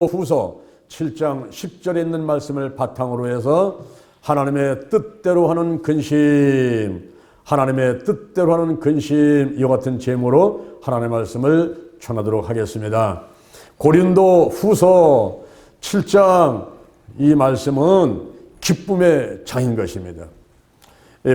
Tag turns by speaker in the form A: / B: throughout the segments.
A: 후서 7장 10절에 있는 말씀을 바탕으로 해서 하나님의 뜻대로 하는 근심, 하나님의 뜻대로 하는 근심, 이와 같은 제목으로 하나님의 말씀을 전하도록 하겠습니다. 고린도 후서 7장, 이 말씀은 기쁨의 장인 것입니다.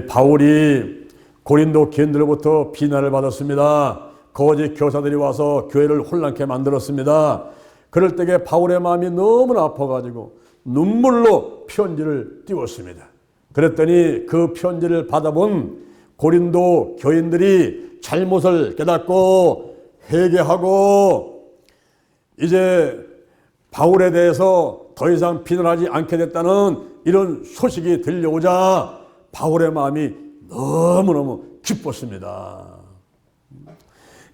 A: 바울이 고린도 교인들로부터 비난을 받았습니다. 거짓 교사들이 와서 교회를 혼란케 만들었습니다. 그럴 때에 바울의 마음이 너무나 아파가지고 눈물로 편지를 띄웠습니다. 그랬더니 그 편지를 받아본 고린도 교인들이 잘못을 깨닫고 회개하고 이제 바울에 대해서 더 이상 비난하지 않게 됐다는 이런 소식이 들려오자 바울의 마음이 너무너무 기뻤습니다.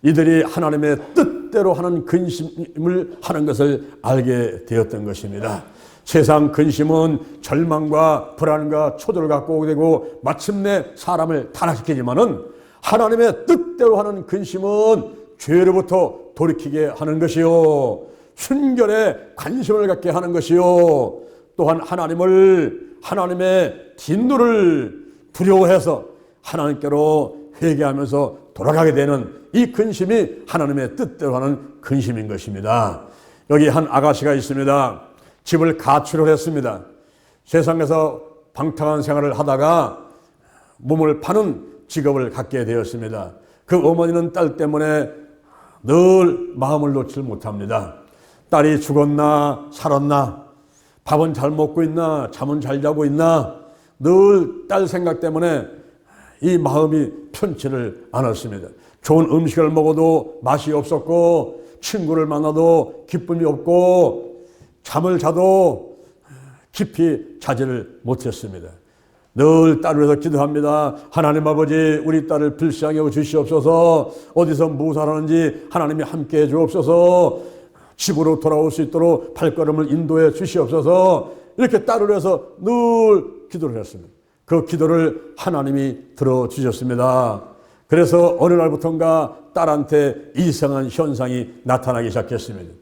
A: 이들이 하나님의 뜻대로 하는 근심을 하는 것을 알게 되었던 것입니다. 세상 근심은 절망과 불안과 초조를 갖고 오게 되고 마침내 사람을 타락시키지만은 하나님의 뜻대로 하는 근심은 죄로부터 돌이키게 하는 것이요, 순결에 관심을 갖게 하는 것이요, 또한 하나님의 진노를 두려워해서 하나님께로 회개하면서 돌아가게 되는 이 근심이 하나님의 뜻대로 하는 근심인 것입니다. 여기 한 아가씨가 있습니다. 집을 가출을 했습니다. 세상에서 방탕한 생활을 하다가 몸을 파는 직업을 갖게 되었습니다. 그 어머니는 딸 때문에 늘 마음을 놓지 못합니다. 딸이 죽었나 살았나, 밥은 잘 먹고 있나, 잠은 잘 자고 있나, 늘 딸 생각 때문에 이 마음이 편치를 않았습니다. 좋은 음식을 먹어도 맛이 없었고, 친구를 만나도 기쁨이 없고, 잠을 자도 깊이 자지를 못했습니다. 늘 딸을 위해서 기도합니다. 하나님 아버지, 우리 딸을 불쌍히 여겨 주시옵소서. 어디서 무엇을 하는지 하나님이 함께 해 주옵소서. 집으로 돌아올 수 있도록 발걸음을 인도해 주시옵소서. 이렇게 딸을 위해서 늘 기도를 했습니다. 그 기도를 하나님이 들어주셨습니다. 그래서 어느 날부터인가 딸한테 이상한 현상이 나타나기 시작했습니다.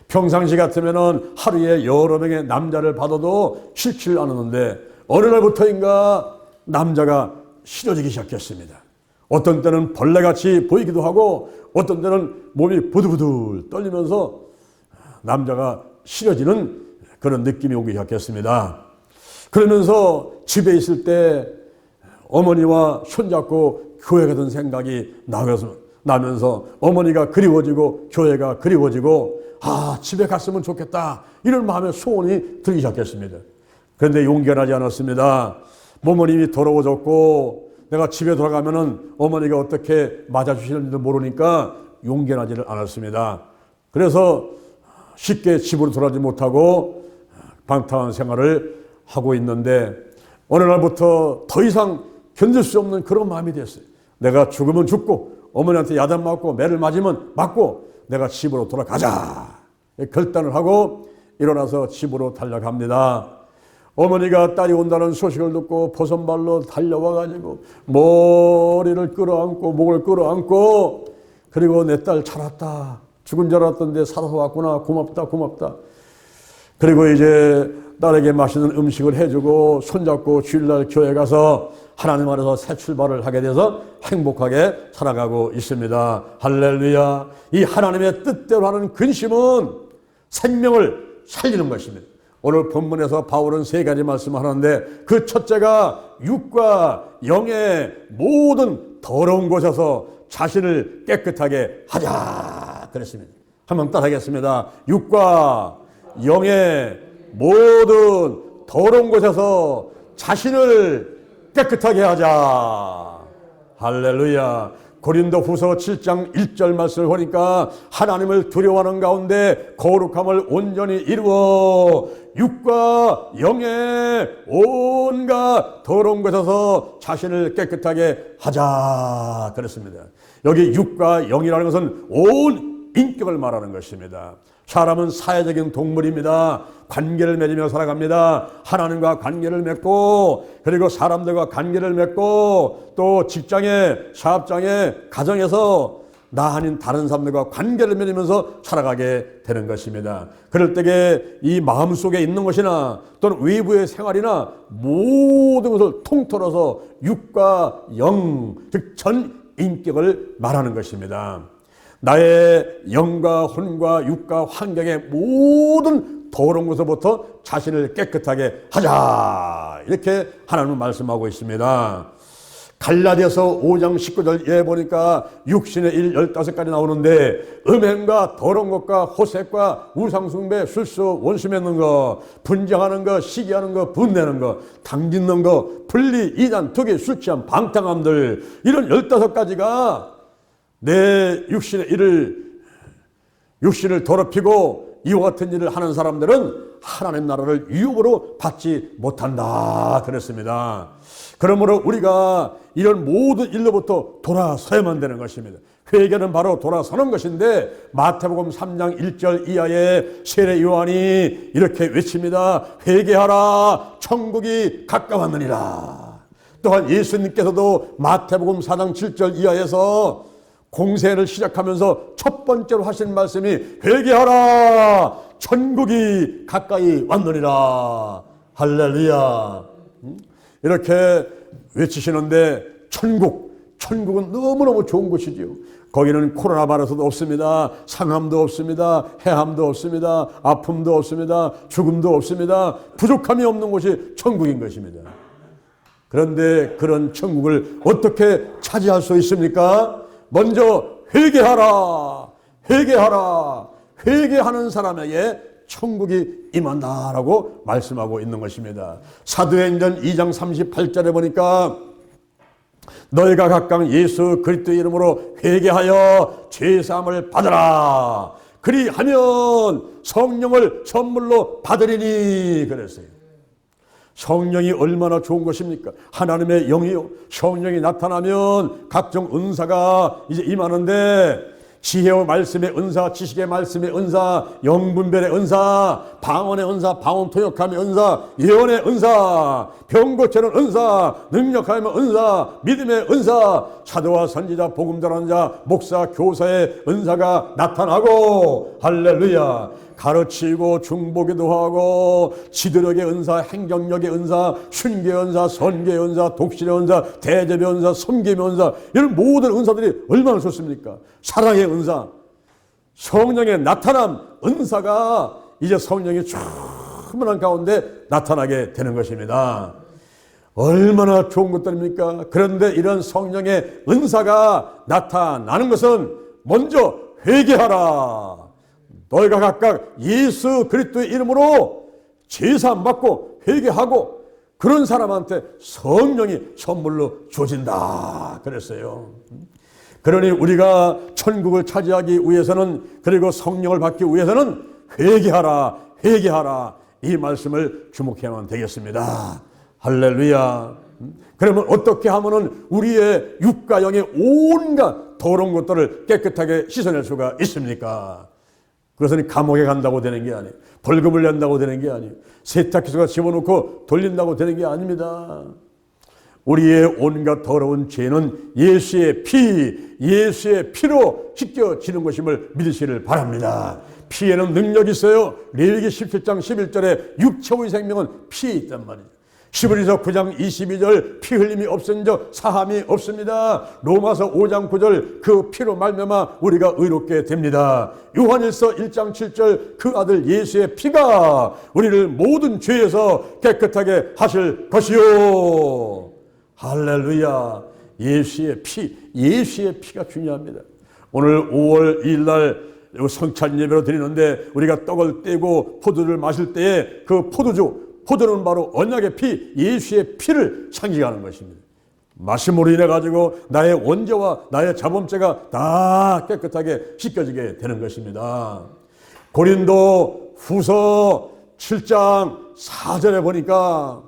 A: 평상시 같으면 하루에 여러 명의 남자를 받아도 싫지 않았는데 어느 날부터인가 남자가 싫어지기 시작했습니다. 어떤 때는 벌레같이 보이기도 하고 어떤 때는 몸이 부들부들 떨리면서 남자가 싫어지는 그런 느낌이 오기 시작했습니다. 그러면서 집에 있을 때 어머니와 손잡고 교회 가던 생각이 나면서 어머니가 그리워지고 교회가 그리워지고 집에 갔으면 좋겠다, 이런 마음의 소원이 들기 시작했습니다. 그런데 용기가 나지 않았습니다. 어머님이 더러워졌고 내가 집에 돌아가면은 어머니가 어떻게 맞아주시는지도 모르니까 용기가 나지를 않았습니다. 그래서 쉽게 집으로 돌아가지 못하고 방탕한 생활을 하고 있는데 어느 날부터 더 이상 견딜 수 없는 그런 마음이 됐어요. 내가 죽으면 죽고 어머니한테 야단 맞고 매를 맞으면 맞고 내가 집으로 돌아가자 결단을 하고 일어나서 집으로 달려갑니다. 어머니가 딸이 온다는 소식을 듣고 버선발로 달려와가지고 머리를 끌어안고 목을 끌어안고, 그리고 내 딸 잘 왔다, 죽은 줄 알았던데 살아서 왔구나, 고맙다 고맙다. 그리고 이제 딸에게 맛있는 음식을 해주고 손잡고 주일날 교회 가서 하나님 안에서 새 출발을 하게 돼서 행복하게 살아가고 있습니다. 할렐루야. 이 하나님의 뜻대로 하는 근심은 생명을 살리는 것입니다. 오늘 본문에서 바울은 세 가지 말씀을 하는데 그 첫째가 육과 영의 모든 더러운 곳에서 자신을 깨끗하게 하자 그랬습니다. 한번 따라하겠습니다. 육과 영의 모든 더러운 곳에서 자신을 깨끗하게 하자. 할렐루야. 고린도 후서 7장 1절 말씀을 보니까 하나님을 두려워하는 가운데 거룩함을 온전히 이루어 육과 영의 온갖 더러운 것에서 자신을 깨끗하게 하자 그랬습니다. 여기 육과 영이라는 것은 온 인격을 말하는 것입니다. 사람은 사회적인 동물입니다. 관계를 맺으며 살아갑니다. 하나님과 관계를 맺고, 그리고 사람들과 관계를 맺고, 또 직장에, 사업장에, 가정에서 나 아닌 다른 사람들과 관계를 맺으면서 살아가게 되는 것입니다. 그럴 때에 이 마음속에 있는 것이나 또는 외부의 생활이나 모든 것을 통틀어서 육과 영, 즉 전인격을 말하는 것입니다. 나의 영과 혼과 육과 환경의 모든 더러운 것으로부터 자신을 깨끗하게 하자, 이렇게 하나님은 말씀하고 있습니다. 갈라디아서 5장 19절에 보니까 육신의 일 15가지 나오는데 음행과 더러운 것과 호색과 우상숭배, 술수, 원수 맺는 것, 분쟁하는 것, 시기하는 것, 분내는 것, 당짓는 것, 분리, 이단, 투기, 술 취함, 방탕함들, 이런 15가지가 내 육신의 육신을 더럽히고 이와 같은 일을 하는 사람들은 하나님 나라를 유업으로 받지 못한다 그랬습니다. 그러므로 우리가 이런 모든 일로부터 돌아서야만 되는 것입니다. 회개는 바로 돌아서는 것인데 마태복음 3장 1절 이하에 세례 요한이 이렇게 외칩니다. 회개하라, 천국이 가까웠느니라. 또한 예수님께서도 마태복음 4장 7절 이하에서 공세를 시작하면서 첫 번째로 하신 말씀이 회개하라, 천국이 가까이 왔느니라. 할렐루야. 이렇게 외치시는데 천국은 너무너무 좋은 곳이지요. 거기는 코로나 바이러스도 없습니다. 상함도 없습니다. 해함도 없습니다. 아픔도 없습니다. 죽음도 없습니다. 부족함이 없는 곳이 천국인 것입니다. 그런데 그런 천국을 어떻게 차지할 수 있습니까? 먼저 회개하라. 회개하는 사람에게 천국이 임한다라고 말씀하고 있는 것입니다. 사도행전 2장 38절에 보니까 너희가 각각 예수 그리스도의 이름으로 회개하여 죄사함을 받으라. 그리하면 성령을 선물로 받으리니 그랬어요. 성령이 얼마나 좋은 것입니까? 하나님의 영이요. 성령이 나타나면 각종 은사가 이제 임하는데 지혜의 말씀의 은사, 지식의 말씀의 은사, 영분별의 은사, 방언의 은사, 방언 통역함의 은사, 예언의 은사, 병 고치는 은사, 능력하는 은사, 믿음의 은사, 사도와 선지자, 복음 전하는 자, 목사, 교사의 은사가 나타나고 할렐루야. 가르치고 중보기도 하고 지도력의 은사, 행정력의 은사, 순교의 은사, 선교의 은사, 독실의 은사, 대접의 은사, 섬김의 은사, 이런 모든 은사들이 얼마나 좋습니까? 사랑의 은사, 성령의 나타남 은사가 이제 성령이 충만한 가운데 나타나게 되는 것입니다. 얼마나 좋은 것들입니까? 그런데 이런 성령의 은사가 나타나는 것은 먼저 회개하라. 너희가 각각 예수 그리스도의 이름으로 제사함 받고 회개하고 그런 사람한테 성령이 선물로 주어진다 그랬어요. 그러니 우리가 천국을 차지하기 위해서는, 그리고 성령을 받기 위해서는 회개하라 이 말씀을 주목해야만 되겠습니다. 할렐루야. 그러면 어떻게 하면은 우리의 육과 영의 온갖 더러운 것들을 깨끗하게 씻어낼 수가 있습니까? 그것은 감옥에 간다고 되는 게 아니에요. 벌금을 낸다고 되는 게 아니에요. 세탁기소가 집어넣고 돌린다고 되는 게 아닙니다. 우리의 온갖 더러운 죄는 예수의 피로 씻겨지는 것임을 믿으시기를 바랍니다. 피에는 능력이 있어요. 레위기 17장 11절에 육체의 생명은 피에 있단 말이에요. 히브리서 9장 22절 피 흘림이 없은 적 사함이 없습니다. 로마서 5장 9절 그 피로 말미암아 우리가 의롭게 됩니다. 요한일서 1장 7절 그 아들 예수의 피가 우리를 모든 죄에서 깨끗하게 하실 것이요. 할렐루야. 예수의 피가 중요합니다. 오늘 5월 2일 날 성찬 예배로 드리는데 우리가 떡을 떼고 포도를 마실 때에 그 포도는 바로 언약의 피, 예수의 피를 상징하는 것입니다. 마심으로 인해 가지고 나의 원죄와 나의 자범죄가 다 깨끗하게 씻겨지게 되는 것입니다. 고린도 후서 7장 4절에 보니까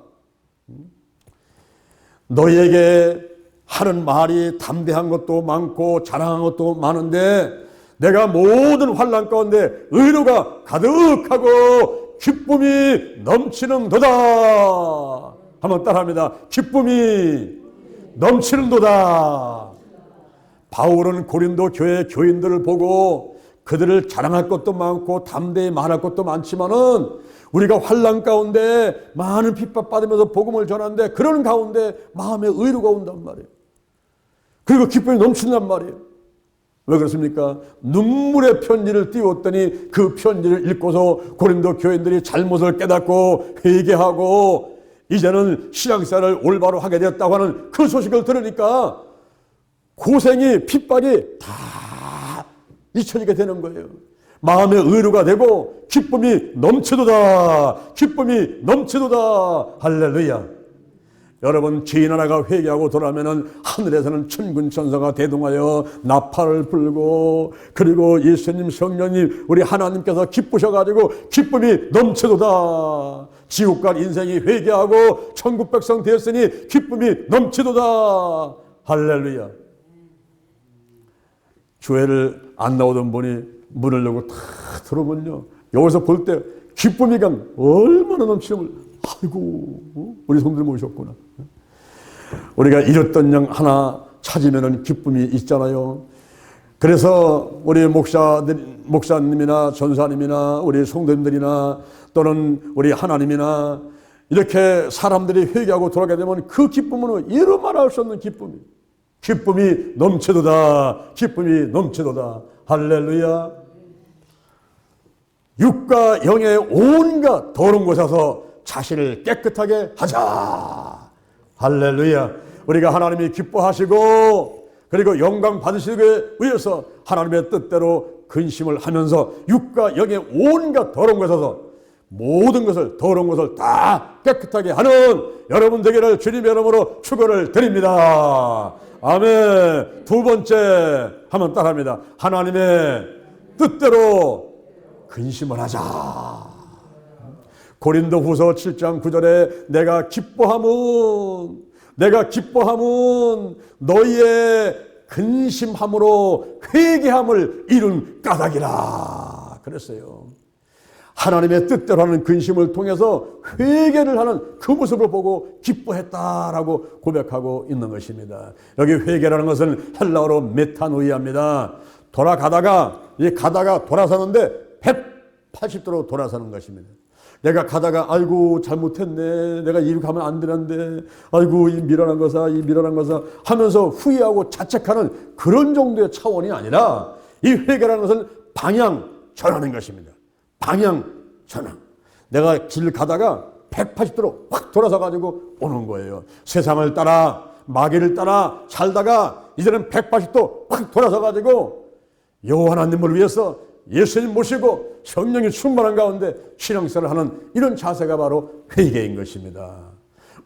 A: 너희에게 하는 말이 담대한 것도 많고 자랑한 것도 많은데 내가 모든 환난 가운데 의로가 가득하고 기쁨이 넘치는도다. 한번 따라합니다. 기쁨이 넘치는도다. 바울은 고린도 교회 교인들을 보고 그들을 자랑할 것도 많고 담대히 말할 것도 많지만은 우리가 환난 가운데 많은 핍박받으면서 복음을 전하는데 그런 가운데 마음에 의로가 온단 말이에요. 그리고 기쁨이 넘친단 말이에요. 왜 그렇습니까? 눈물의 편지를 띄웠더니 그 편지를 읽고서 고린도 교인들이 잘못을 깨닫고 회개하고 이제는 신앙생활을 올바로 하게 되었다고 하는 그 소식을 들으니까 고생이 핍박이 다 잊혀지게 되는 거예요. 마음의 의로가 되고 기쁨이 넘치도다. 기쁨이 넘치도다. 할렐루야. 여러분, 죄인 하나가 회개하고 돌아오면은 하늘에서는 천군 천사가 대동하여 나팔을 불고 그리고 예수님 성령님 우리 하나님께서 기쁘셔가지고 기쁨이 넘치도다. 지옥 갈 인생이 회개하고 천국 백성 되었으니 기쁨이 넘치도다. 할렐루야. 교회를 안 나오던 분이 문을 열고 다 들어오면요, 여기서 볼 때 기쁨이 그냥 얼마나 넘치는, 아이고 우리 성도님 오셨구나. 우리가 잃었던 양 하나 찾으면 기쁨이 있잖아요. 그래서 우리 목사님이나 전사님이나 우리 성도님들이나 또는 우리 하나님이나 이렇게 사람들이 회개하고 돌아가게 되면 그 기쁨은 이루 말할 수 없는 기쁨이 넘치도다. 기쁨이 넘치도다. 할렐루야. 육과 영의 온갖 더러운 곳에서 자신을 깨끗하게 하자. 할렐루야. 우리가 하나님이 기뻐하시고 그리고 영광 받으시기 위해서 하나님의 뜻대로 근심을 하면서 육과 영의 온갖 더러운 곳에서 모든 것을, 더러운 것을 다 깨끗하게 하는 여러분 되기를 주님의 이름으로 축원을 드립니다. 아멘. 두 번째 한번 따라합니다. 하나님의 뜻대로 근심을 하자. 고린도후서 7장 9절에 내가 기뻐함은 너희의 근심함으로 회개함을 이룬 까닭이라 그랬어요. 하나님의 뜻대로 하는 근심을 통해서 회개를 하는 그 모습을 보고 기뻐했다라고 고백하고 있는 것입니다. 여기 회개라는 것은 헬라어로 메타노이아입니다. 가다가 돌아서는데 180도로 돌아서는 것입니다. 내가 가다가 아이고 잘못했네, 내가 이렇게 하면 안 되는데, 아이고 이 미련한 거사 하면서 후회하고 자책하는 그런 정도의 차원이 아니라 이 회개라는 것은 방향 전하는 것입니다. 방향 전환. 내가 길 가다가 180도로 확 돌아서 가지고 오는 거예요. 세상을 따라 마귀를 따라 살다가 이제는 180도 확 돌아서 가지고 여호와 하나님을 위해서 예수님 모시고 성령이 충만한 가운데 신앙생활을 하는 이런 자세가 바로 회개인 것입니다.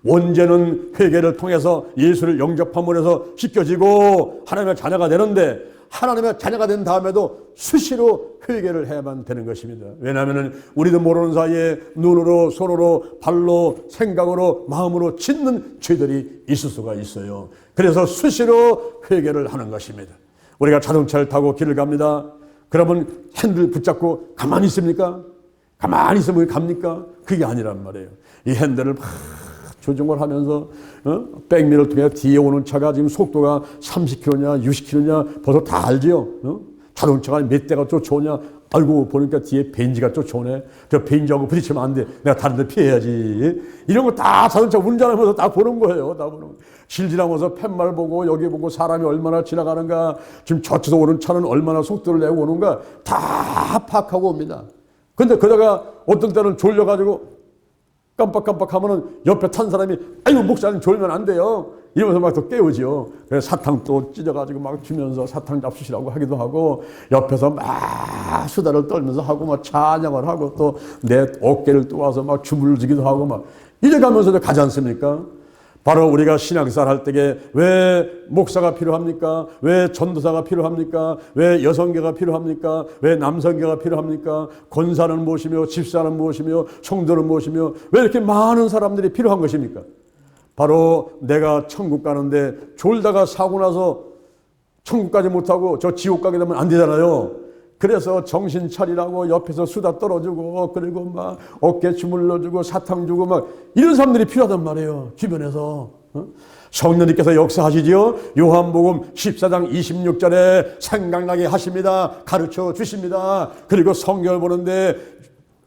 A: 원죄는 회개를 통해서 예수를 영접함으로 해서 씻겨지고 하나님의 자녀가 되는데 하나님의 자녀가 된 다음에도 수시로 회개를 해야만 되는 것입니다. 왜냐하면 우리도 모르는 사이에 눈으로, 손으로, 발로, 생각으로, 마음으로 짓는 죄들이 있을 수가 있어요. 그래서 수시로 회개를 하는 것입니다. 우리가 자동차를 타고 길을 갑니다. 그러면 핸들 붙잡고 가만히 있습니까? 가만히 있으면 갑니까? 그게 아니란 말이에요. 이 핸들을 막 조정을 하면서 백미러를 통해 뒤에 오는 차가 지금 속도가 30km냐 60km냐 벌써 다 알지요. 자동차가 몇 대가 쫓아오냐, 알고 보니까 뒤에 벤지가 쫓아오네. 저 벤지하고 부딪히면 안 돼. 내가 다른 데 피해야지. 이런 거 다 자동차 운전하면서 다 보는 거예요. 다 보는 거예요. 길 지나면서 팻말 보고 여기 보고 사람이 얼마나 지나가는가, 지금 저쪽에서 오는 차는 얼마나 속도를 내고 오는가 다 파악하고 옵니다. 근데 그러다가 어떤 때는 졸려가지고 깜빡깜빡하면은 옆에 탄 사람이 아이고 목사님 졸면 안 돼요 이러면서 막 또 깨우지요. 그래서 사탕 또 찢어가지고 막 주면서 사탕 잡수시라고 하기도 하고 옆에서 막 수다를 떨면서 하고 막 찬양을 하고 또 내 어깨를 또와서 막 춤을 주기도 하고 막 이래가면서도 가지 않습니까? 바로 우리가 신앙생활 할 때에 왜 목사가 필요합니까? 왜 전도사가 필요합니까? 왜 여성계가 필요합니까? 왜 남성계가 필요합니까? 권사는 무엇이며 집사는 무엇이며 성도는 무엇이며 왜 이렇게 많은 사람들이 필요한 것입니까? 바로 내가 천국 가는데 졸다가 사고 나서 천국 가지 못하고 저 지옥 가게 되면 안 되잖아요. 그래서 정신 차리라고 옆에서 수다 떨어주고 그리고 막 어깨 주물러주고 사탕 주고 막 이런 사람들이 필요하단 말이에요. 주변에서. 성령님께서 역사하시지요. 요한복음 14장 26절에 생각나게 하십니다. 가르쳐 주십니다. 그리고 성경을 보는데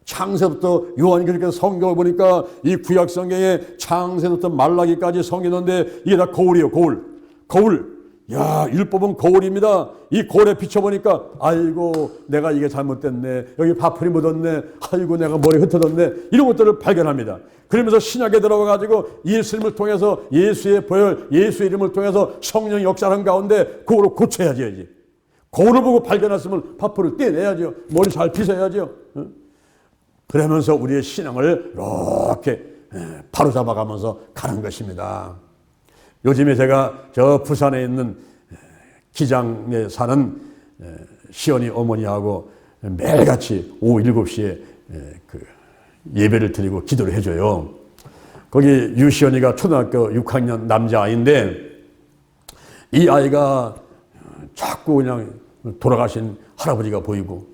A: 창세부터 요한이 그렇게 성경을 보니까 이 구약 성경에 창세부터 말라기까지 성경인데 이게 다 거울이에요. 거울. 야, 율법은 거울입니다. 이 거울에 비춰보니까 아이고 내가 이게 잘못됐네. 여기 파풀이 묻었네. 아이고 내가 머리 흩어졌네. 이런 것들을 발견합니다. 그러면서 신약에 들어가가지고 예수님을 통해서 예수의 보혈, 예수의 이름을 통해서 성령이 역사하는 가운데 그거를 고쳐야지. 거울을 보고 발견했으면 파풀을 떼내야죠. 머리 잘 빗어야죠. 그러면서 우리의 신앙을 이렇게 바로잡아가면서 가는 것입니다. 요즘에 제가 저 부산에 있는 기장에 사는 시연이 어머니하고 매일같이 오후 7시에 그 예배를 드리고 기도를 해줘요. 거기 유시연이가 초등학교 6학년 남자아이인데 이 아이가 자꾸 그냥 돌아가신 할아버지가 보이고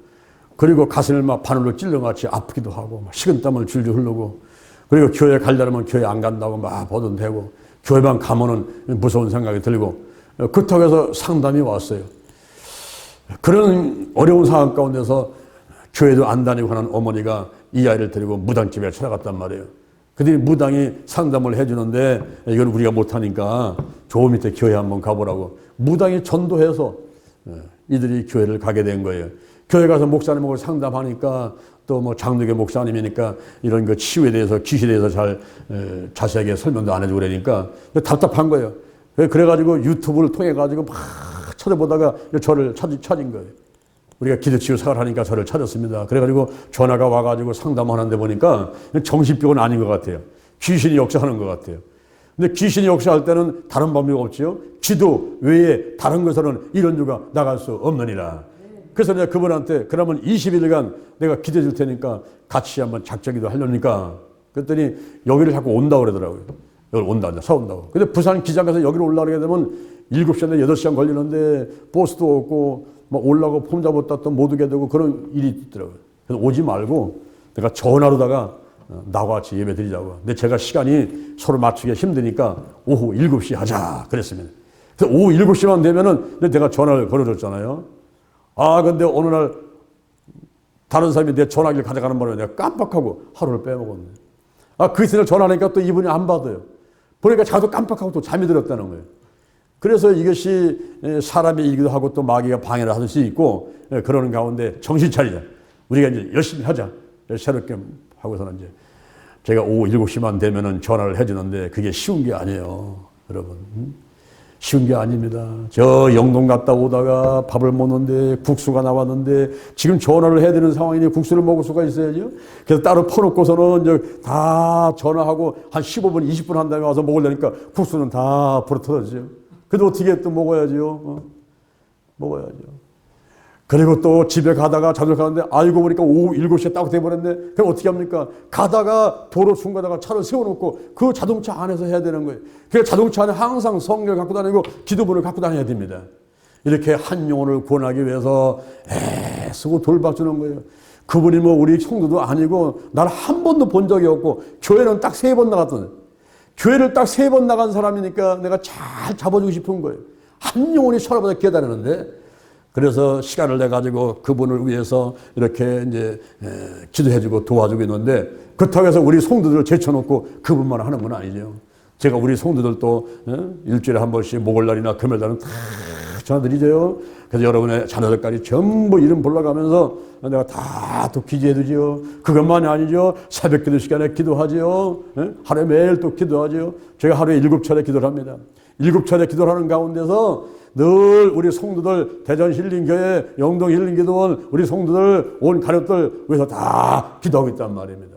A: 그리고 가슴을 막 바늘로 찔러같이 아프기도 하고 막 식은땀을 줄줄 흐르고 그리고 교회 가려면 교회 안 간다고 막 보던대고 교회만 가면은 무서운 생각이 들고 그렇다고 상담이 왔어요. 그런 어려운 상황 가운데서 교회도 안 다니고 하는 어머니가 이 아이를 데리고 무당집에 찾아갔단 말이에요. 그들이 무당이 상담을 해주는데 이걸 우리가 못하니까 저 밑에 교회 한번 가보라고 무당이 전도해서 이들이 교회를 가게 된 거예요. 교회 가서 목사님하고 상담하니까 또 뭐 장로교 목사님이니까 이런 그 치유에 대해서 귀신에 대해서 잘 자세하게 설명도 안 해주고 그러니까 답답한 거예요. 그래가지고 유튜브를 통해 가지고 막 찾아보다가 저를 찾은 거예요. 우리가 기도치유 생활하니까 저를 찾았습니다. 그래가지고 전화가 와가지고 상담하는데 보니까 정신병은 아닌 것 같아요. 귀신이 역사하는 것 같아요. 근데 귀신이 역사할 때는 다른 방법이 없지요. 기도 외에 다른 것으로는 이런 유가 나갈 수 없느니라. 그래서 내가 그분한테 그러면 20일간 내가 기도해 줄 테니까 같이 한번 작정기도 하려니까 그랬더니 여기를 자꾸 온다고 그러더라고요. 여기 온다, 사온다고. 근데 부산 기장에서 여기로 올라가게 되면 7시간, 8시간 걸리는데 버스도 없고 막 올라가고 폼 잡았다 또 못 오게 되고 그런 일이 있더라고요. 그래서 오지 말고 내가 전화로다가 나와 같이 예배 드리자고. 근데 제가 시간이 서로 맞추기가 힘드니까 오후 7시 하자 그랬습니다. 그래서 오후 7시만 되면은 내가 전화를 걸어줬잖아요. 아, 근데 어느 날 다른 사람이 내 전화기를 가져가는 바람에 내가 깜빡하고 하루를 빼먹었네. 아, 그 이튿날 전화하니까 또 이분이 안 받아요. 보니까 자도 깜빡하고 또 잠이 들었다는 거예요. 그래서 이것이 사람의 일기도 하고 또 마귀가 방해를 할 수 있고 그러는 가운데 정신 차리자. 우리가 이제 열심히 하자. 새롭게 하고서는 이제 제가 오후 7시만 되면은 전화를 해주는데 그게 쉬운 게 아니에요. 여러분. 쉬운 게 아닙니다. 저 영동 갔다 오다가 밥을 먹는데 국수가 나왔는데 지금 전화를 해야 되는 상황이니 국수를 먹을 수가 있어야죠. 그래서 따로 퍼놓고서는 이제 다 전화하고 한 15분, 20분 한 다음에 와서 먹으려니까 국수는 다 불어터졌죠. 그래도 어떻게 또 먹어야죠. 먹어야죠. 그리고 또 집에 가다가 자주 가는데 알고 보니까 오후 7시에 딱 돼버렸네. 그럼 어떻게 합니까? 가다가 도로 중간에다가 차를 세워놓고 그 자동차 안에서 해야 되는 거예요. 그래서 자동차 안에 항상 성경을 갖고 다니고 기도본을 갖고 다녀야 됩니다. 이렇게 한 영혼을 구원하기 위해서 애쓰고 돌봐주는 거예요. 그분이 뭐 우리 성도도 아니고 나를 한 번도 본 적이 없고 교회는 딱 3번 나갔던 교회를 딱 3번 나간 사람이니까 내가 잘 잡아주고 싶은 거예요. 한 영혼이 서로보다 기다리는데 그래서 시간을 내 가지고 그분을 위해서 이렇게 이제 기도해주고 도와주고 있는데 그렇다고 해서 우리 성도들을 제쳐놓고 그분만 하는 건 아니죠. 제가 우리 성도들도 일주일에 한 번씩 목요일날이나 금요일날은 다 전화드리죠. 그래서 여러분의 자녀들까지 전부 이름 불러가면서 내가 다 또 기도해주지요. 그것만이 아니죠. 새벽 기도 시간에 기도하지요. 하루에 매일 또 기도하지요. 제가 하루에 7차례 기도를 합니다. 7차례 기도를 하는 가운데서 늘 우리 성도들 대전 힐링교회, 영동 힐링기도원 우리 성도들 온 가족들 위해서 다 기도하고 있단 말입니다.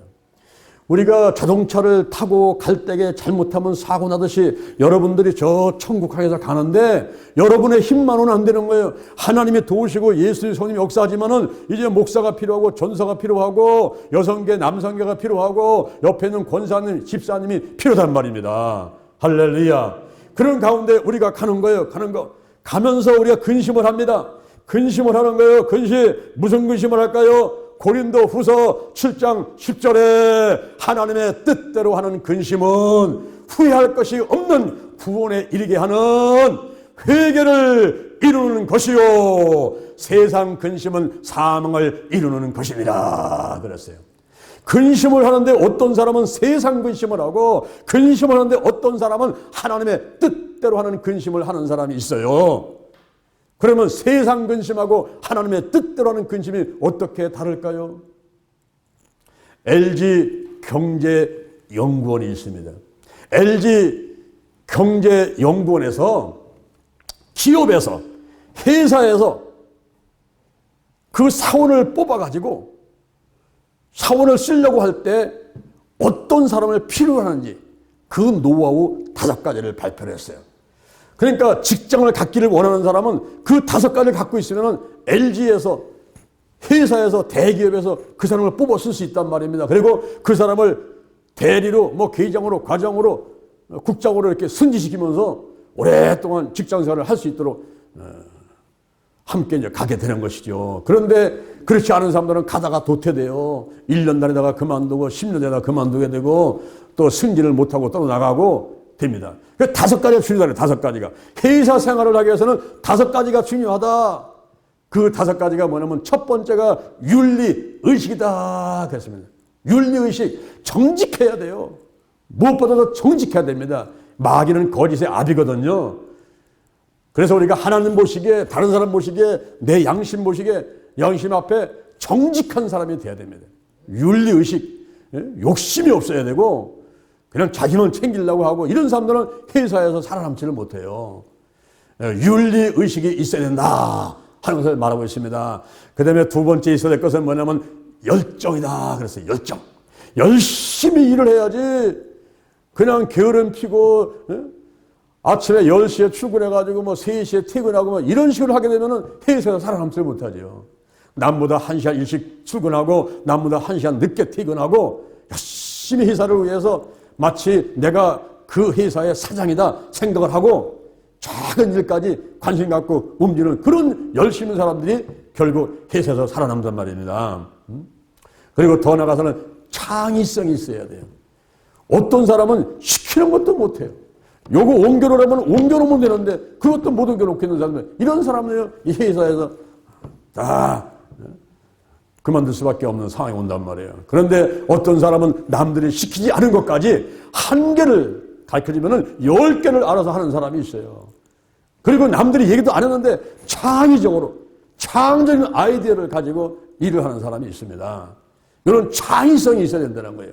A: 우리가 자동차를 타고 갈 때에 잘못하면 사고 나듯이 여러분들이 저 천국항에서 가는데 여러분의 힘만은 안 되는 거예요. 하나님이 도우시고 예수의 성령이 역사하지만은 이제 목사가 필요하고 전사가 필요하고 여성계 남성계가 필요하고 옆에 있는 권사님 집사님이 필요하단 말입니다. 할렐루야. 그런 가운데 우리가 가는 거예요. 가는 거. 가면서 우리가 근심을 합니다. 근심을 하는 거예요. 근심. 무슨 근심을 할까요? 고린도 후서 7장 10절에 하나님의 뜻대로 하는 근심은 후회할 것이 없는 구원에 이르게 하는 회개를 이루는 것이요 세상 근심은 사망을 이루는 것입니다 그랬어요. 근심을 하는데 어떤 사람은 세상 근심을 하고 근심을 하는데 어떤 사람은 하나님의 뜻대로 하는 근심을 하는 사람이 있어요. 그러면 세상 근심하고 하나님의 뜻대로 하는 근심이 어떻게 다를까요? LG 경제연구원이 있습니다. LG 경제연구원에서 기업에서 회사에서 그 사원을 뽑아가지고 사원을 쓰려고 할 때 어떤 사람을 필요로 하는지 그 노하우 5가지를 발표를 했어요. 그러니까 직장을 갖기를 원하는 사람은 그 5가지를 갖고 있으면 LG에서 회사에서 대기업에서 그 사람을 뽑아 쓸 수 있단 말입니다. 그리고 그 사람을 대리로 뭐 계장으로 과장으로 국장으로 이렇게 승진시키면서 오랫동안 직장 생활을 할 수 있도록 함께 이제 가게 되는 것이죠. 그런데 그렇지 않은 사람들은 가다가 도태돼요. 1년 다니다가 그만두고 10년 다니다가 그만두게 되고 또 승진을 못하고 떠나가고 됩니다. 그 5가지가 중요하다. 5가지가. 회사 생활을 하기 위해서는 5가지가 중요하다. 그 5가지가 뭐냐면 첫 번째가 윤리의식이다. 그랬습니다. 윤리의식. 정직해야 돼요. 무엇보다도 정직해야 됩니다. 마귀는 거짓의 아비거든요. 그래서 우리가 하나님 보시기에 다른 사람 보시기에 내 양심 보시기에 양심 앞에 정직한 사람이 돼야 됩니다. 윤리의식, 욕심이 없어야 되고 그냥 자기만 챙기려고 하고 이런 사람들은 회사에서 살아남지를 못해요. 윤리의식이 있어야 된다 하는 것을 말하고 있습니다. 그 다음에 두 번째 있어야 될 것은 뭐냐면 열정이다 그랬어요. 열정. 열심히 일을 해야지 그냥 게으름 피고 아침에 10시에 출근해가지고 뭐 3시에 퇴근하고 뭐 이런 식으로 하게 되면은 회사에서 살아남지를 못하죠. 남보다 1시간 일찍 출근하고 남보다 1시간 늦게 퇴근하고 열심히 회사를 위해서 마치 내가 그 회사의 사장이다 생각을 하고 작은 일까지 관심 갖고 움직이는 그런 열심히 사람들이 결국 회사에서 살아남단 말입니다. 그리고 더 나아가서는 창의성이 있어야 돼요. 어떤 사람은 시키는 것도 못해요. 요거 옮겨놓으라면 옮겨놓으면 되는데 그것도 못 옮겨놓고 있는 사람들 이런 사람들은 이 회사에서 다 그만둘 수밖에 없는 상황이 온단 말이에요. 그런데 어떤 사람은 남들이 시키지 않은 것까지 1개를 가르쳐주면 10개를 알아서 하는 사람이 있어요. 그리고 남들이 얘기도 안 했는데 창의적으로 창의적인 아이디어를 가지고 일을 하는 사람이 있습니다. 이런 창의성이 있어야 된다는 거예요.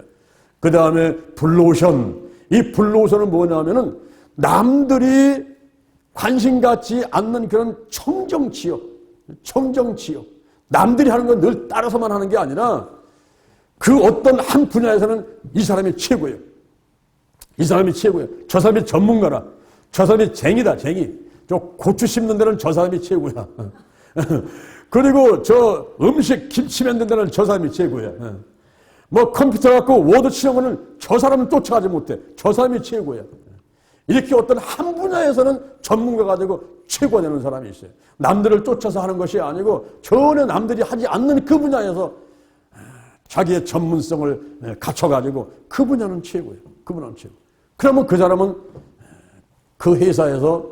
A: 그 다음에 블루오션. 이 블루오션은 뭐냐면은 남들이 관심 갖지 않는 그런 청정치욕. 남들이 하는 건 늘 따라서만 하는 게 아니라 그 어떤 한 분야에서는 이 사람이 최고예요. 이 사람이 최고예요. 저 사람이 전문가라. 저 사람이 쟁이다, 쟁이. 저 고추 씹는 데는 저 사람이 최고야. 그리고 저 음식 김치 만드는 데는 저 사람이 최고야. 뭐 컴퓨터 갖고 워드 치는 거는 저 사람은 쫓아가지 못해. 저 사람이 최고야. 이렇게 어떤 한 분야에서는 전문가가 되고 최고가 되는 사람이 있어요. 남들을 쫓아서 하는 것이 아니고 전혀 남들이 하지 않는 그 분야에서 자기의 전문성을 갖춰가지고 그 분야는 최고예요. 그 분야는 최고. 그러면 그 사람은 그 회사에서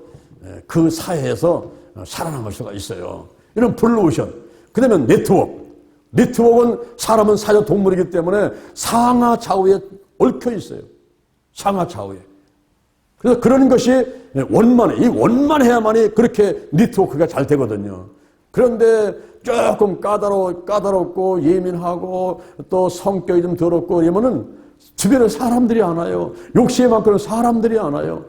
A: 그 사회에서 살아남을 수가 있어요. 이런 블루오션. 그 다음에 네트워크. 네트워크는 사람은 사회 동물이기 때문에 상하 좌우에 얽혀 있어요. 상하 좌우에. 그래서 그런 것이 원만해. 이 원만해야만이 그렇게 네트워크가 잘 되거든요. 그런데 조금 까다롭고 예민하고 또 성격이 좀 더럽고 이러면은 주변에 사람들이 안 와요. 욕심이 많고는 사람들이 안 와요.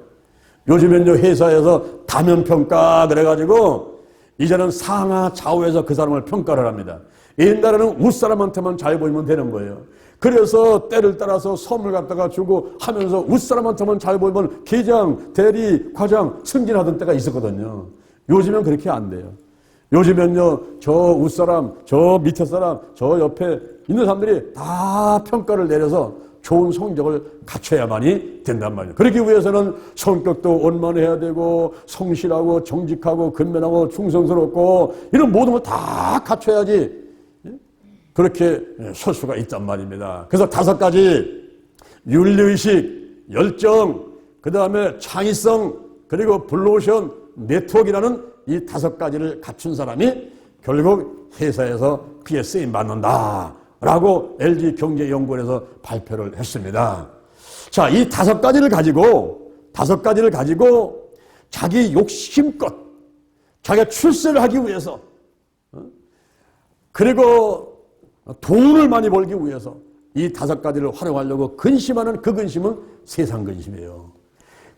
A: 요즘엔요 회사에서 다면평가 그래가지고 이제는 상하 좌우에서 그 사람을 평가를 합니다. 옛날에는 윗사람한테만 잘 보이면 되는 거예요. 그래서 때를 따라서 선물 갖다가 주고 하면서 윗사람한테만 잘 보이면 계장, 대리, 과장 승진하던 때가 있었거든요. 요즘엔 그렇게 안 돼요. 요즘엔요 저 윗사람, 저 밑에 사람, 저 옆에 있는 사람들이 다 평가를 내려서 좋은 성적을 갖춰야만이 된단 말이에요. 그러기 위해서는 성격도 원만해야 되고 성실하고 정직하고 근면하고 충성스럽고 이런 모든 걸 다 갖춰야지 그렇게 설 수가 있단 말입니다. 그래서 5가지 윤리의식, 열정, 그 다음에 창의성, 그리고 블루오션 네트워크라는 이 5가지를 갖춘 사람이 결국 회사에서 그에 쓰임받는다 라고 LG경제연구원에서 발표를 했습니다. 자, 이 5가지를 가지고 자기 욕심껏 자기가 출세를 하기 위해서, 그리고 돈을 많이 벌기 위해서 이 5가지를 활용하려고 근심하는 그 근심은 세상 근심이에요.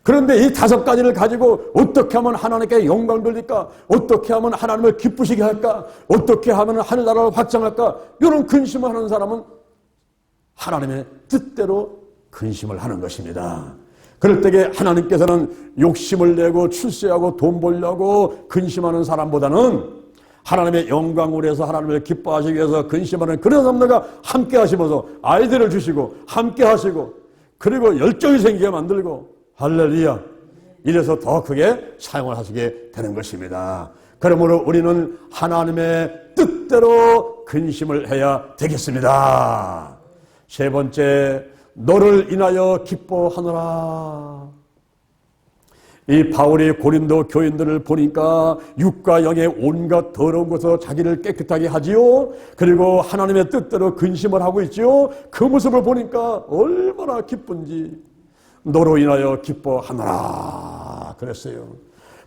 A: 그런데 이 5가지를 가지고 어떻게 하면 하나님께 영광 돌릴까? 어떻게 하면 하나님을 기쁘시게 할까? 어떻게 하면 하늘나라를 확장할까? 이런 근심을 하는 사람은 하나님의 뜻대로 근심을 하는 것입니다. 그럴 때에 하나님께서는 욕심을 내고 출세하고 돈 벌려고 근심하는 사람보다는 하나님의 영광을 위해서 하나님을 기뻐하시기 위해서 근심하는 그런 사람들과 함께 하시면서 아이디어를 주시고 함께 하시고 그리고 열정이 생기게 만들고 할렐루야, 이래서 더 크게 사용을 하시게 되는 것입니다. 그러므로 우리는 하나님의 뜻대로 근심을 해야 되겠습니다. 세 번째, 너를 인하여 기뻐하노라. 이 바울이 고린도 교인들을 보니까 육과 영의 온갖 더러운 것으로 자기를 깨끗하게 하지요. 그리고 하나님의 뜻대로 근심을 하고 있지요. 그 모습을 보니까 얼마나 기쁜지 너로 인하여 기뻐하노라 그랬어요.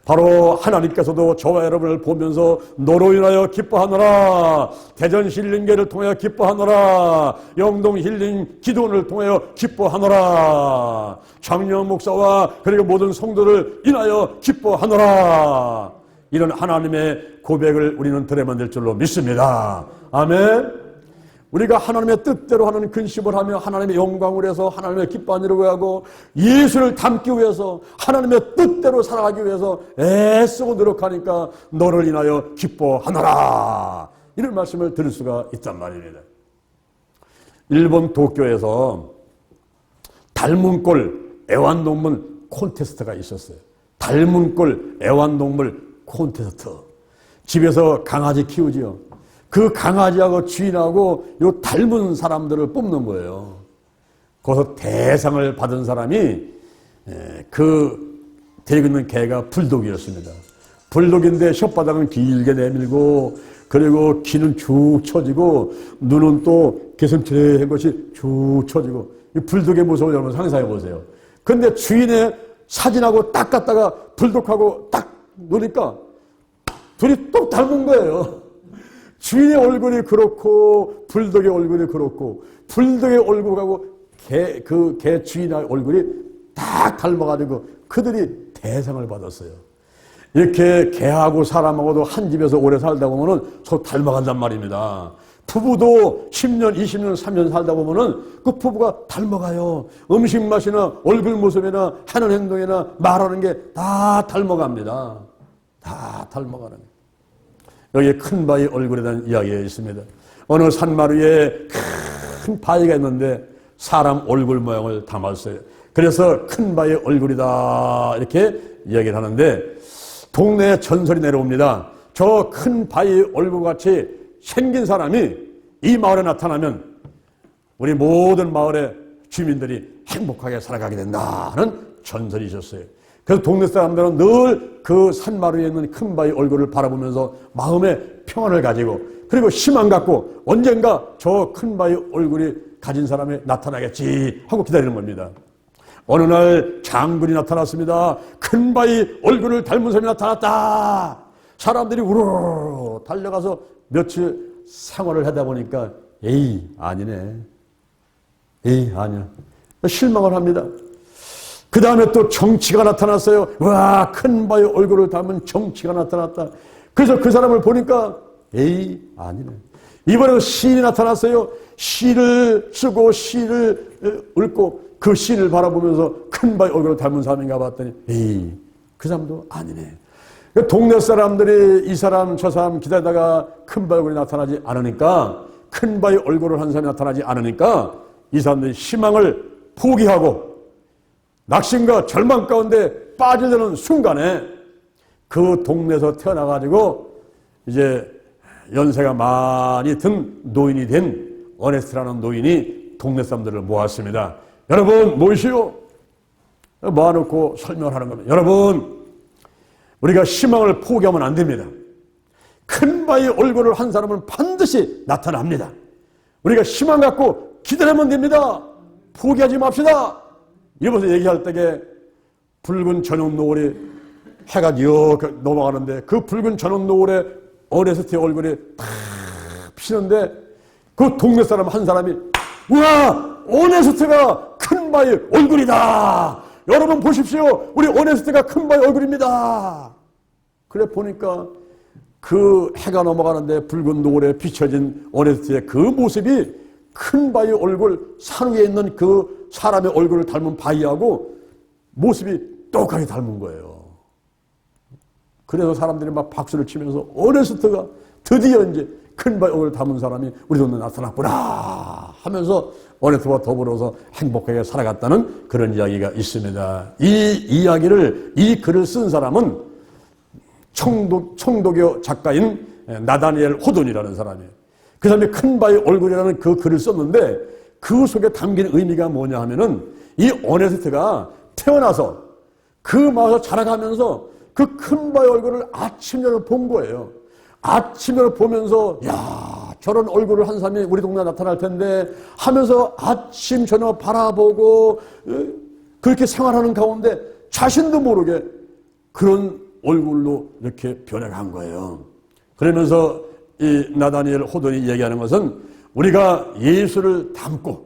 A: 바로 하나님께서도 저와 여러분을 보면서 너로 인하여 기뻐하노라, 대전 힐링교회를 통하여 기뻐하노라, 영동 힐링 기도원을 통하여 기뻐하노라, 장영 목사와 그리고 모든 성도를 인하여 기뻐하노라, 이런 하나님의 고백을 우리는 들어야만 될 줄로 믿습니다. 아멘. 우리가 하나님의 뜻대로 하는 근심을 하며 하나님의 영광을 해서 하나님의 기뻐하느라고 하고 예수를 닮기 위해서 하나님의 뜻대로 살아가기 위해서 애쓰고 노력하니까 너를 인하여 기뻐하노라, 이런 말씀을 들을 수가 있단 말입니다. 일본 도쿄에서 닮은 꼴 애완동물 콘테스트가 있었어요. 닮은 꼴 애완동물 콘테스트. 집에서 강아지 키우지요. 그 강아지하고 주인하고 요 닮은 사람들을 뽑는 거예요. 거기서 대상을 받은 사람이 그 데리고 있는 개가 불독이었습니다. 불독인데 혓바닥은 길게 내밀고 그리고 귀는 쭉 처지고 눈은 또 개슴츠레한 것이 쭉 처지고, 이 불독의 모습을 여러분 상상해 보세요. 근데 주인의 사진하고 딱 갖다가 불독하고 딱 놓으니까 둘이 똑 닮은 거예요. 주인의 얼굴이 그렇고 불독의 얼굴이 그렇고 불독의 얼굴하고 개 주인의 얼굴이 딱 닮아가지고 그들이 대상을 받았어요. 이렇게 개하고 사람하고도 한 집에서 오래 살다 보면은 서로 닮아간단 말입니다. 부부도 10년, 20년, 3년 살다 보면은 그 부부가 닮아가요. 음식 맛이나 얼굴 모습이나 하는 행동이나 말하는 게 다 닮아갑니다. 다 닮아가는 거예요. 여기 큰 바위 얼굴에 대한 이야기가 있습니다. 어느 산마루에 큰 바위가 있는데 사람 얼굴 모양을 담았어요. 그래서 큰 바위 얼굴이다 이렇게 이야기를 하는데 동네에 전설이 내려옵니다. 저 큰 바위 얼굴같이 생긴 사람이 이 마을에 나타나면 우리 모든 마을의 주민들이 행복하게 살아가게 된다는 전설이 있었어요. 그래서 동네 사람들은 늘 그 산마루에 있는 큰 바위 얼굴을 바라보면서 마음의 평안을 가지고 그리고 희망 갖고 언젠가 저 큰 바위 얼굴이 가진 사람이 나타나겠지 하고 기다리는 겁니다. 어느 날 장군이 나타났습니다. 큰 바위 얼굴을 닮은 사람이 나타났다. 사람들이 우르르 달려가서 며칠 생활을 하다 보니까 에이 아니네. 에이 아니야. 실망을 합니다. 그 다음에 또 정치가 나타났어요. 와, 큰 바위 얼굴을 닮은 정치가 나타났다. 그래서 그 사람을 보니까 에이 아니네. 이번에 시인이 나타났어요. 시를 쓰고 시를 읽고 그 시인을 바라보면서 큰 바위 얼굴을 닮은 사람인가 봤더니 에이 그 사람도 아니네. 동네 사람들이 이 사람 저 사람 기다리다가 큰 바위 얼굴이 나타나지 않으니까, 큰 바위 얼굴을 한 사람이 나타나지 않으니까 이 사람들이 희망을 포기하고 낙심과 절망 가운데 빠지려는 순간에 그 동네에서 태어나가지고 이제 연세가 많이 든 노인이 된 어네스트라는 노인이 동네 사람들을 모았습니다. 여러분 모이시오. 모아놓고 설명을 하는 겁니다. 여러분, 우리가 희망을 포기하면 안 됩니다. 큰 바위 얼굴을 한 사람은 반드시 나타납니다. 우리가 희망 갖고 기다리면 됩니다. 포기하지 맙시다. 이러면서 얘기할 때에 붉은 저녁 노을이 해가 역 넘어가는데 그 붉은 저녁 노을에 어네스트의 얼굴이 탁 피는데 그 동네 사람 한 사람이 우와, 어네스트가 큰 바위 얼굴이다. 여러분 보십시오. 우리 어네스트가 큰 바위 얼굴입니다. 그래 보니까 그 해가 넘어가는데 붉은 노을에 비춰진 어네스트의 그 모습이 큰 바위 얼굴, 산 위에 있는 그 사람의 얼굴을 닮은 바위하고 모습이 똑같이 닮은 거예요. 그래서 사람들이 막 박수를 치면서 어네스트가 드디어 이제 큰 바위 얼굴을 닮은 사람이 우리 동네에 나타났구나 하면서 어네스트와 더불어서 행복하게 살아갔다는 그런 이야기가 있습니다. 이 이야기를, 이 글을 쓴 사람은 청도교 작가인 나다니엘 호돈이라는 사람이에요. 그 사람이 큰 바위 얼굴이라는 그 글을 썼는데 그 속에 담긴 의미가 뭐냐 하면은 이 어네스트가 태어나서 그 마을에서 자라가면서 그 큰 바위 얼굴을 아침 저녁 본 거예요. 아침 저녁 보면서 야, 저런 얼굴을 한 사람이 우리 동네에 나타날 텐데 하면서 아침 저녁 바라보고 그렇게 생활하는 가운데 자신도 모르게 그런 얼굴로 이렇게 변해간 거예요. 그러면서 이 나다니엘 호돈이 얘기하는 것은 우리가 예수를 닮고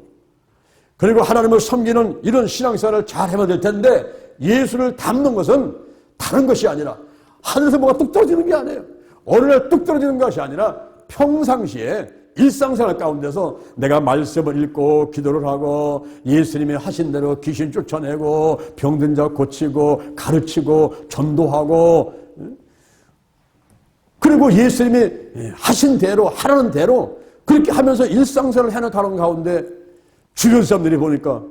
A: 그리고 하나님을 섬기는 이런 신앙생활을 잘 해야 될 텐데 예수를 닮는 것은 다른 것이 아니라 하늘에서 뭐가 뚝 떨어지는 게 아니에요. 어느 날 뚝 떨어지는 것이 아니라 평상시에 일상생활 가운데서 내가 말씀을 읽고 기도를 하고 예수님이 하신 대로 귀신 쫓아내고 병든 자 고치고 가르치고 전도하고 그리고 예수님이 하신 대로 하라는 대로 그렇게 하면서 일상생활을 해나가는 가운데 주변 사람들이 보니까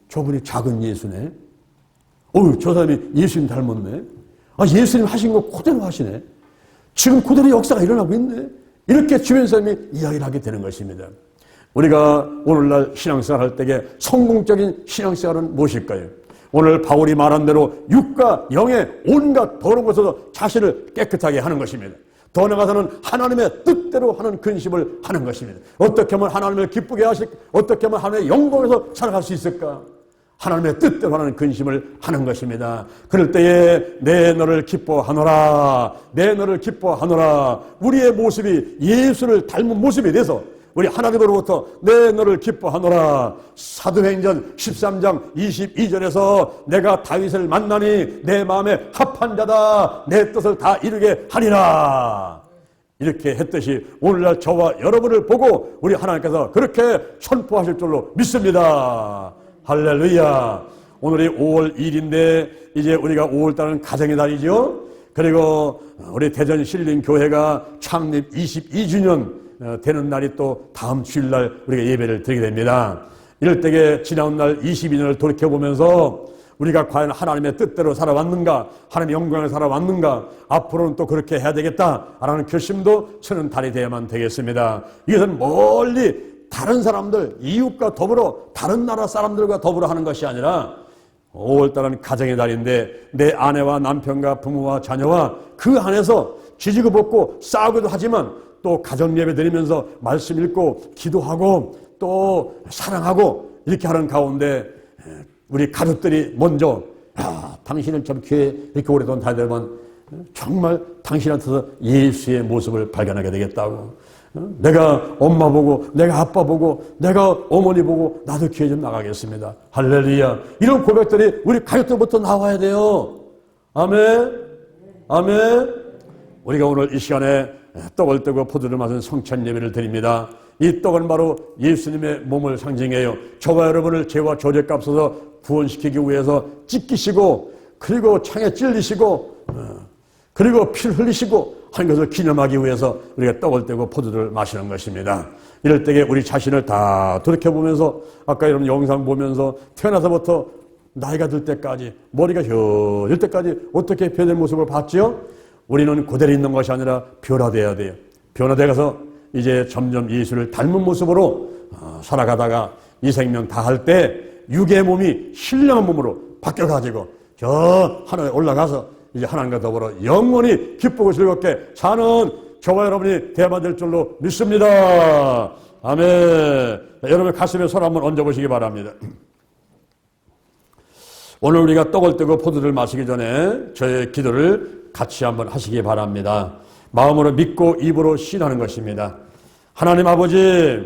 A: 저분이 작은 예수네. 저 사람이 예수님 닮았네. 예수님 하신 거 그대로 하시네. 지금 그대로 역사가 일어나고 있네. 이렇게 주변 사람이 이야기를 하게 되는 것입니다. 우리가 오늘날 신앙생활 할 때에 성공적인 신앙생활은 무엇일까요? 오늘 바울이 말한 대로 육과 영의 온갖 더러운 것에서 자신을 깨끗하게 하는 것입니다. 더 나아가서는 하나님의 뜻대로 하는 근심을 하는 것입니다. 어떻게 하면 하나님을 기쁘게 하실까? 어떻게 하면 하나님의 영광에서 살아갈 수 있을까? 하나님의 뜻대로 하는 근심을 하는 것입니다. 그럴 때에 내 너를 기뻐하노라, 내 너를 기뻐하노라. 우리의 모습이 예수를 닮은 모습이 돼서 우리 하나님으로부터 내 너를 기뻐하노라. 사도행전 13장 22절에서 내가 다윗을 만나니 내 마음에 합한 자다. 내 뜻을 다 이루게 하리라. 이렇게 했듯이 오늘날 저와 여러분을 보고 우리 하나님께서 그렇게 선포하실 줄로 믿습니다. 할렐루야. 오늘이 5월 1일인데 이제 우리가 5월달은 가정의 달이죠. 그리고 우리 대전 신림교회가 창립 22주년 되는 날이 또 다음 주일날 우리가 예배를 드리게 됩니다. 이럴 때에 지나온 날 22년을 돌이켜보면서 우리가 과연 하나님의 뜻대로 살아왔는가, 하나님의 영광을 살아왔는가, 앞으로는 또 그렇게 해야 되겠다라는 결심도 서는 달이 되어야만 되겠습니다. 이것은 멀리 다른 사람들, 이웃과 더불어 다른 나라 사람들과 더불어 하는 것이 아니라 5월달은 가정의 달인데 내 아내와 남편과 부모와 자녀와 그 안에서 지지고 볶고 싸우기도 하지만 또 가정 예배 드리면서 말씀 읽고 기도하고 또 사랑하고 이렇게 하는 가운데 우리 가족들이 먼저 당신은 참 교회 이렇게 오래돈 다니더만 정말 당신한테서 예수의 모습을 발견하게 되겠다고 내가 엄마 보고 내가 아빠 보고 내가 어머니 보고 나도 교회 좀 나가겠습니다. 할렐루야. 이런 고백들이 우리 가족들부터 나와야 돼요. 아멘. 아멘. 우리가 오늘 이 시간에 떡을 뜨고 포도를 마신 성찬 예배를 드립니다. 이 떡은 바로 예수님의 몸을 상징해요. 저와 여러분을 죄와 죄값 없어서 구원시키기 위해서 찢기시고 그리고 창에 찔리시고 그리고 피를 흘리시고 한 것을 기념하기 위해서 우리가 떡을 떼고 포도를 마시는 것입니다. 이럴 때에 우리 자신을 다 돌이켜보면서 아까 여러분 영상 보면서 태어나서부터 나이가 들 때까지 머리가 휘어질 때까지 어떻게 변한 모습을 봤죠? 우리는 그대로 있는 것이 아니라 변화되어야 돼요. 변화되어서 이제 점점 예수를 닮은 모습으로 살아가다가 이 생명 다할 때 육의 몸이 신령한 몸으로 바뀌어가지고 저 하늘에 올라가서 이제 하나님과 더불어 영원히 기쁘고 즐겁게 사는 저와 여러분이 되어야 줄로 믿습니다. 아멘. 여러분 가슴에 손 한번 얹어보시기 바랍니다. 오늘 우리가 떡을 떼고 포도를 마시기 전에 저의 기도를 같이 한번 하시기 바랍니다. 마음으로 믿고 입으로 신하는 것입니다. 하나님 아버지,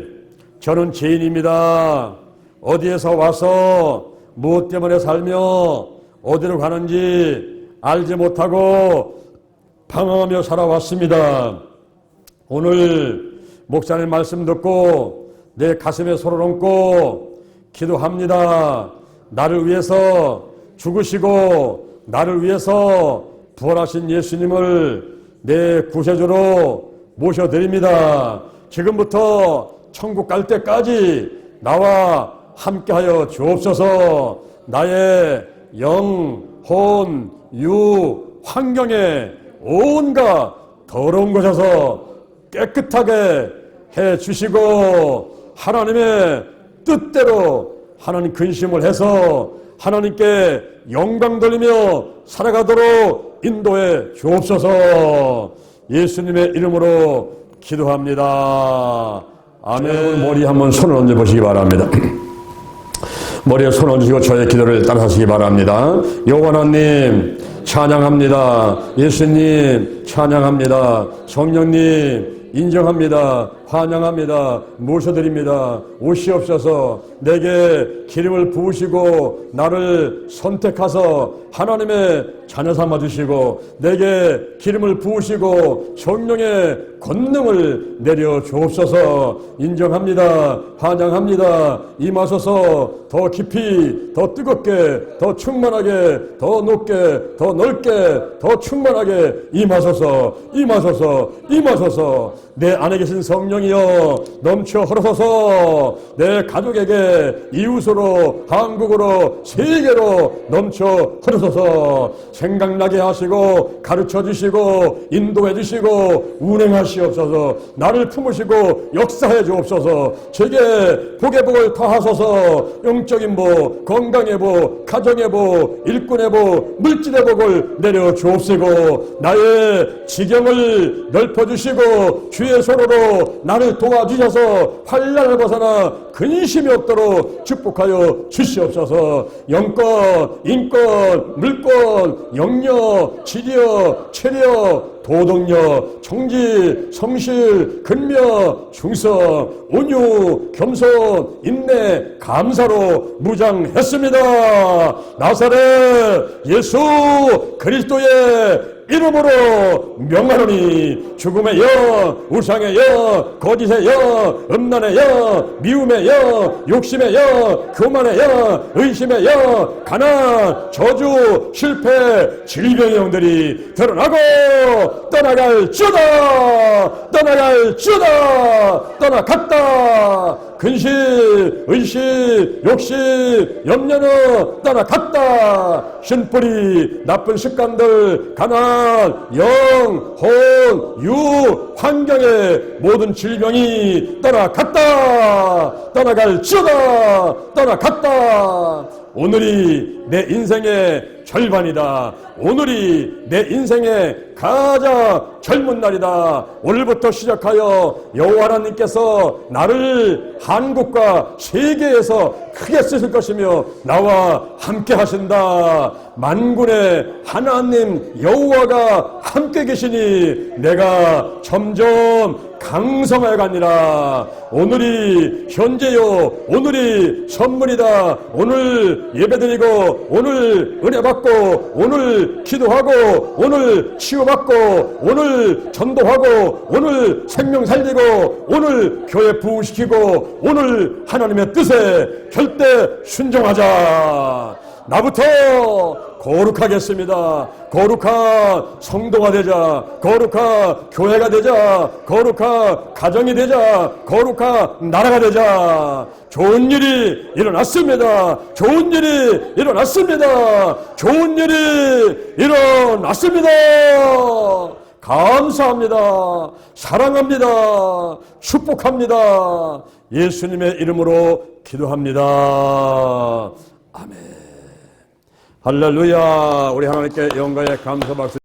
A: 저는 죄인입니다. 어디에서 와서 무엇 때문에 살며 어디로 가는지 알지 못하고 방황하며 살아왔습니다. 오늘 목사님 말씀 듣고 내 가슴에 손을 얹고 기도합니다. 나를 위해서 죽으시고 나를 위해서 부활하신 예수님을 내 구세주로 모셔드립니다. 지금부터 천국 갈 때까지 나와 함께하여 주옵소서. 나의 영, 혼, 유, 환경에 온갖 더러운 것에서 깨끗하게 해주시고 하나님의 뜻대로 하나님 근심을 해서 하나님께 영광 돌리며 살아가도록 인도해 주옵소서. 예수님의 이름으로 기도합니다. 아멘. 머리 한번 손을 얹어 보시기 바랍니다. 머리에 손을 얹으시고 저의 기도를 따라하시기 바랍니다. 여호와 하나님 찬양합니다. 예수님 찬양합니다. 성령님 인정합니다. 환영합니다. 모셔드립니다. 오시옵소서. 내게 기름을 부으시고 나를 선택하서 하나님의 자녀 삼아주시고 내게 기름을 부으시고 성령의 권능을 내려 주옵소서. 인정합니다. 환영합니다. 임하소서. 더 깊이 더 뜨겁게 더 충만하게 더 높게 더 넓게 더 충만하게 임하소서. 임하소서. 임하소서. 내 안에 계신 성령이여 넘쳐 흐르소서. 내 가족에게 이웃으로 한국으로 세계로 넘쳐 흐르소서. 생각나게 하시고 가르쳐 주시고 인도해 주시고 운행하시옵소서. 나를 품으시고 역사해 주옵소서. 제게 복의 복을 더하소서. 영적인 복, 건강의 복, 가정의 복, 일꾼의 복, 물질의 복을 내려 주옵시고 나의 지경을 넓혀 주시고 주의 손으로 나를 도와주셔서 환난을 벗어나 근심이 없도록 축복하여 주시옵소서. 영권, 인권, 물권, 영력, 지력, 체력, 도덕력, 정지, 성실, 근며, 충성, 온유, 겸손, 인내, 감사로 무장했습니다. 나사렛 예수 그리스도의 이름으로 명하노니 죽음의 영, 우상의 영, 거짓의 영, 음란의 영, 미움의 영, 욕심의 영, 교만의 영, 의심의 영, 가난, 저주, 실패, 질병의 영들이 드러나고 떠나갈지어다. 떠나갈지어다. 떠나갔다. 근심, 의심, 욕심, 염려는 떠나갔다. 신뿌리, 나쁜 습관들, 가난, 영, 혼, 유, 환경의 모든 질병이 떠나갔다. 떠나갈지어다. 떠나갔다. 오늘이 내 인생의 절반이다. 오늘이 내 인생의 가장 젊은 날이다. 오늘부터 시작하여 여호와 하나님께서 나를 한국과 세계에서 크게 쓰실 것이며 나와 함께 하신다. 만군의 하나님 여호와가 함께 계시니 내가 점점 강성하여 가니라. 오늘이 현재요, 오늘이 선물이다. 오늘 예배드리고 오늘 은혜 받고 오늘 기도하고 오늘 치유받고 오늘 전도하고 오늘 생명 살리고 오늘 교회 부흥시키고 오늘 하나님의 뜻에 절대 순종하자. 나부터 거룩하겠습니다. 거룩한 성도가 되자. 거룩한 교회가 되자. 거룩한 가정이 되자. 거룩한 나라가 되자. 좋은 일이 일어났습니다. 좋은 일이 일어났습니다. 좋은 일이 일어났습니다. 감사합니다. 사랑합니다. 축복합니다. 예수님의 이름으로 기도합니다. 아멘. 할렐루야. 우리 하나님께 영광의 감사 박수